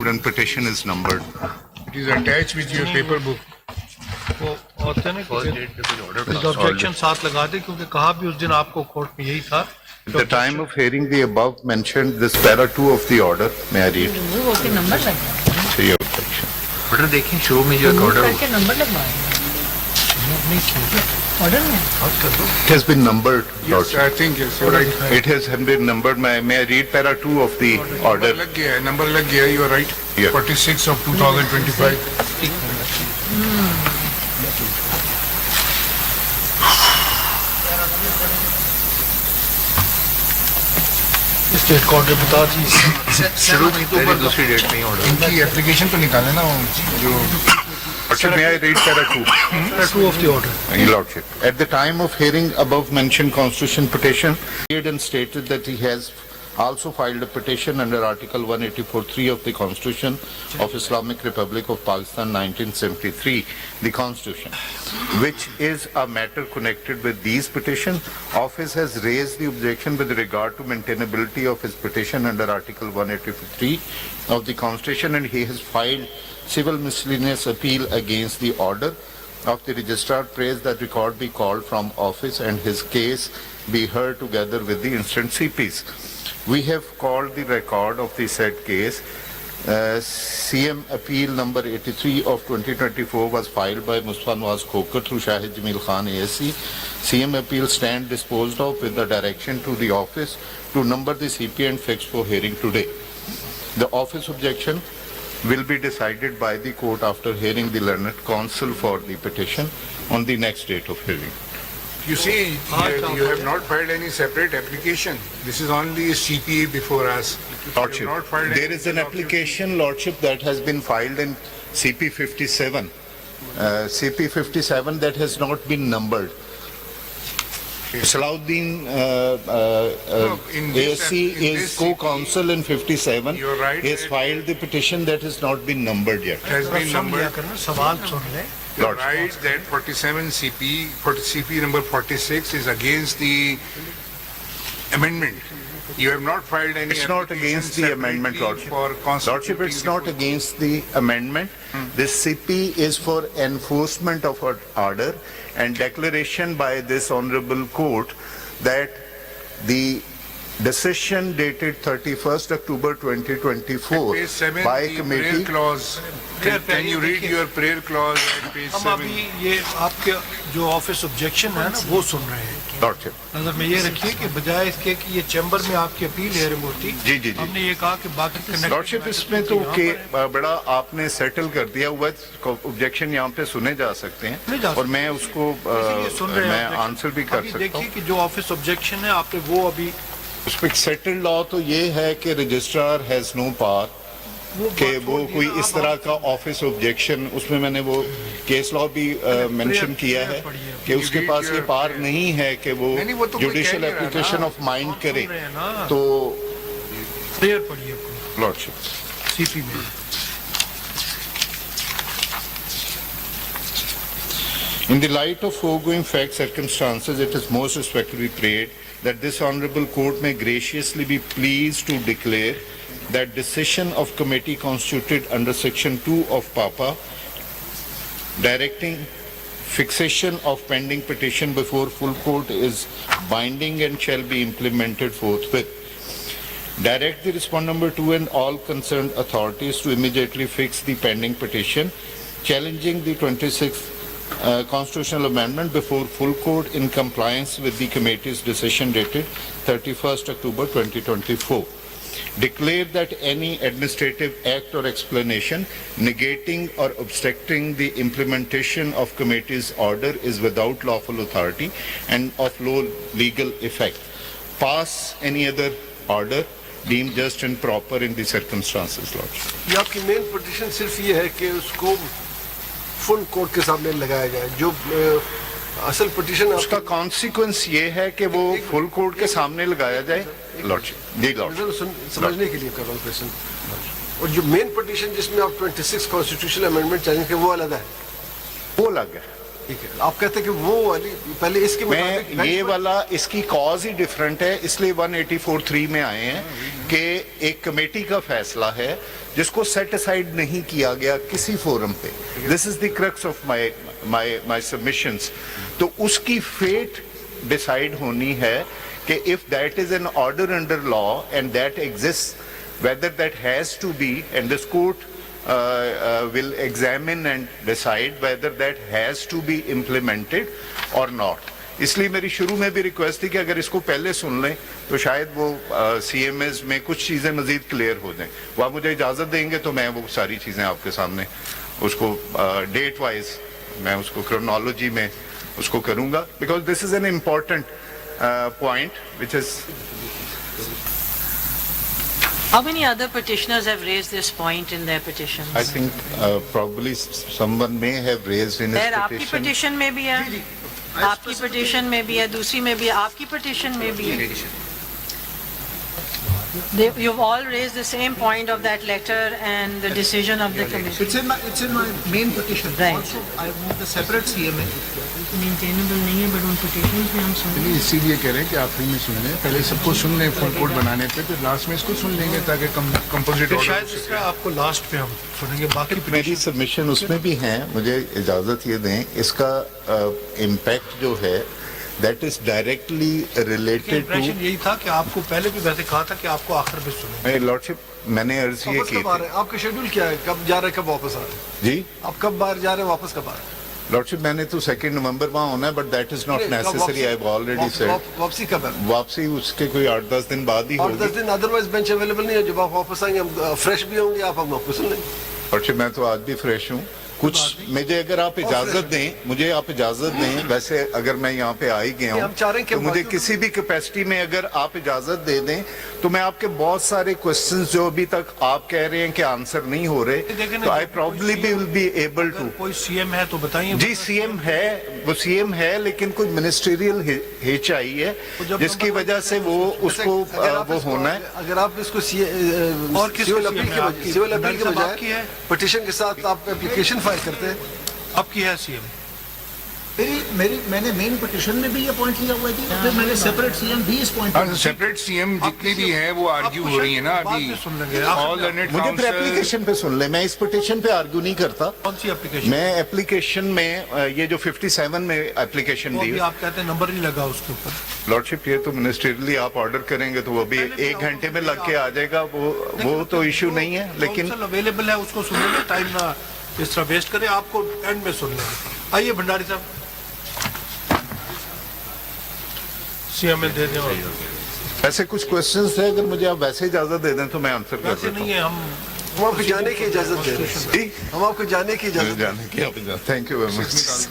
and petition is numbered. It is attached with your paper book. वो होते ना कि ऑब्जेक्शन साथ लगा दे क्योंकि कहा भी उस दिन आपको कोर्ट में यही था. At the time of hearing the above mentioned this para 2 of the order, may I read? वो के नंबर लगवा So your objection. ऑर्डर देखें शुरू में जो ऑर्डर करके नंबर लगवा ऑर्डर में It has been numbered, Yes, Lordship. I think yes, you're right. It has been numbered. May I read para 2 of the order? Number lag gaya, you are right. Yeah. 46 of 2025. State court ने बता दी. शुरू में तो दूसरी date नहीं order. इनकी application तो निकाले ना जो Lordship, may I read para 2? Two of the order. Your Lordship, at the time of hearing above mentioned constitution petition, he had and stated that he has also filed a petition under Article 184(3) of the Constitution of Islamic Republic of Pakistan 1973, the Constitution, which is a matter connected with these petitions. Office has raised the objection with regard to maintainability of his petition under Article 183 of the Constitution, and he has filed civil miscellaneous appeal against the order of the registrar. Prays that record be called from office and his case be heard together with the instant CPs. We have called the record of the said case. CM appeal number 83 of 2024 was filed by Mustafa Nawaz Khokar through Shahid Jamil Khan ASC. CM appeal stand disposed of with the direction to the office to number the CP and fix for hearing today. The office objection will be decided by the court after hearing the learned counsel for the petition on the next date of hearing. you see, you have not filed any separate application. This is only a CPA before us. Lordship, You have not filed there any is an document. application, Lordship, that has been filed in CP 57. CP 57 that has not been numbered. Salahuddin in this ASC in is this co-counsel in 57. You're right. He has filed the petition that has not been numbered yet. Has been numbered. सवाल सुन ले. You're Lordship. right that 47 CP, CP number 46 is against the amendment. You have not filed any. It's not against the amendment, separately Lordship. for Lordship, it's not constituting against the amendment. This CP is for enforcement of an order and declaration by this honorable court that the decision dated 31st October 2024 Page 7, by the prayer committee. clause. Can you read your prayer clause at page हम 7? अभी ये आपके जो office objection है ना वो सुन रहे हैं. Lordship. नजर में ये रखिए कि बजाय इसके कि ये चैम्बर में आपकी अपील हेयरिंग होती. जी, जी, जी. हमने ये कहा कि बाकी connected लॉर्डशिप matters इसमें को तो यहाँ के पर- बड़ा आपने सेटल कर दिया हुआ ऑब्जेक्शन यहाँ पे सुने जा सकते सुने जा हैं और मैं उसको इसीलिए सुन रहे हैं मैं objection. आंसर भी कर अभी सकता देखिए हूँ. कि जो ऑफिस ऑब्जेक्शन है आपने वो अभी उस पर सेटल्ड लॉ तो ये है कि रजिस्ट्रार हैज नो पावर कि वो कोई इस तरह का ऑफिस ऑब्जेक्शन उसमें मैंने वो केस लॉ भी मेंशन किया है कि उसके पास ये पावर नहीं है कि वो नहीं, वो तो कोई जुडिशियल कह नहीं रहा एप्लीकेशन ना। ऑफ माइंड करे. सुन रहे हैं ना. तो प्रेयर पढ़िए अपनी लॉर्डशिप, सीपी में. in the light of foregoing fact circumstances, it is most respectfully prayed that this honorable court may graciously be pleased to declare that decision of committee constituted under section 2 of PAPA directing fixation of pending petition before full court is binding and shall be implemented forthwith. Direct the respondent number 2 and all concerned authorities to immediately fix the pending petition challenging the 26th constitutional amendment before full court in compliance with the committee's decision dated 31st October 2024. Declare that any administrative act or explanation negating or obstructing the implementation of committee's order is without lawful authority and of no legal effect. Pass any other order deemed just and proper in the circumstances, Lord. ये आपकी main petition सिर्फ ये है कि उसको full court के सामने लगाया जाए. जो असल पिटीशन उसका कॉन्सिक्वेंस ये है कि वो फुल कोर्ट के सामने लगाया जाए. लॉर्डशिप, जी लॉर्डशिप. समझने के लिए कर रहा हूँ क्वेश्चन. और जो मेन पिटीशन जिसमें आप 26 कॉन्स्टिट्यूशनल अमेंडमेंट चैलेंज के वो अलग है. वो अलग है. ठीक है, आप कहते हैं कि वो वाली पहले इसके मुताबिक मैं ये वाला इसकी कॉज ही डिफरेंट है, इसलिए 184(3) में आए हैं कि एक कमेटी का फैसला है जिसको सेट असाइड नहीं किया गया किसी फोरम पे। This is the crux of my submissions. तो उसकी फेट डिसाइड होनी है कि if that is an order under law and that exist, whether that has to be, and this court will examine and decide whether that has to be implemented or not. इसलिए मेरी शुरू में भी request थी कि अगर इसको पहले सुन लें तो शायद वो CMS में कुछ चीज़ें मजीद क्लियर हो जाएं। वो आप मुझे इजाज़त देंगे तो मैं वो सारी चीज़ें आपके सामने उसको डेट वाइज मैं उसको क्रोनोलॉजी में उसको करूँगा, because this is an important point which is. How many other petitioners have raised this point in their petitions? I think probably someone may have raised in his There आपकी petition. petition में भी है, आपकी petition में भी है, दूसरी में भी है, आपकी petition में भी है. You've all raised the same point of that letter and the decision of the commission. It's in my main petition. Right. Also, I moved a separate CMA. Maintainable नहीं है, but उन petitions में हम सुनेंगे. इसीलिए कह रहे हैं कि आखिरी में सुने, पहले सबको सुन लें फुल कोड बनाने पे, फिर लास्ट में इसको सुन लेंगे ताकि कंपोजिट फिर शायद इसका आपको लास्ट पे हम सुनेंगे, बाकी मेरी सबमिशन उसमें भी हैं, मुझे इजाज़त ये दें, इसका इम्पैक्ट जो है that is directly related to. Impression यही था कि आपको पहले भी वैसे कहा था कि आपको आखिर में सुनेंगे। लॉर्डशिप मैंने अर्ज ये वापस की कब आ थी। रहे हैं? आपका शेड्यूल क्या है, कब जा रहे हैं, कब वापस आ रहे हैं? जी आप कब बाहर जा रहे हैं, वापस कब आ रहे हैं? लॉर्डशिप मैंने तो 2 नवंबर वहाँ होना है, बट दैट इज नॉट कब necessary, I have already said. वापसी कब है? वापसी उसके कोई 8-10 दिन बाद ही 8-10 होगी। दिन, अदरवाइज बेंच अवेलेबल नहीं है। जब आप वापस आएंगे हम फ्रेश भी होंगे, आप हम आपको सुन लेंगे। लॉर्डशिप मैं तो आज भी फ्रेश हूँ। कुछ मुझे अगर आप इजाजत दें, मुझे आप इजाजत दें, वैसे अगर मैं यहाँ पे आ ही गया हम चाह रहे हूँ हैं कि तो मुझे मौजूद- किसी भी कैपेसिटी में अगर आप इजाजत दे दें तो मैं आपके बहुत सारे क्वेश्चंस जो अभी तक आप कह रहे हैं कि आंसर नहीं हो रहे, देखें ना, तो आई कोई probably CM will be able to. कोई सीएम है तो बताइए। जी सीएम है, वो सीएम है, लेकिन कोई मिनिस्ट्रियल हिच आई है जिसकी वजह से वो उसको अगर आप वो इसको- होना है। अगर आप इसको और किसकी सिविल CM अपील है के आपकी? सिविल अपील के साहब आपकी बजाय है? पिटीशन के साथ आप एप्लीकेशन फाइल करते हैं। आपकी है सीएम। मैंने मेन पिटिशन में भी ये पॉइंट लिया हुआ था, फिर मैंने सेपरेट सीएम भी इस पॉइंट पर सेपरेट सीएम जितनी भी हैं वो आर्ग्यू हो रही है ना बाद अभी। में सुन लेंगे। ऑल लर्नेड मुझे फिर काउंसिल एप्लीकेशन पे सुन ले, मैं इस पिटीशन पे आर्ग्यू नहीं करता। कौन सी एप्लीकेशन? मैं एप्लीकेशन में ये जो 57 में एप्लीकेशन वो दी भी आप कहते हैं नंबर नहीं लगा उसके ऊपर। लॉर्डशिप, ये तो मिनिस्ट्रियली आप ऑर्डर करेंगे तो वो भी 1 घंटे में लग के आ जाएगा, वो तो इशू नहीं है। लेकिन अवेलेबल है, उसको सुनेंगे, टाइम ना इस तरह वेस्ट करें, आपको एंड में सुन लेंगे। आइए भंडारी साहब, सीएम में दे दें। और ऐसे कुछ क्वेश्चंस है, अगर मुझे आप वैसे इजाजत दे दें तो मैं आंसर कर वैसे देता नहीं हूँ। है, हम आपको जाने की इजाजत दे रहे हैं। जी, हम आपको जाने की इजाजत जाने की आप इजाजत। Thank you very much.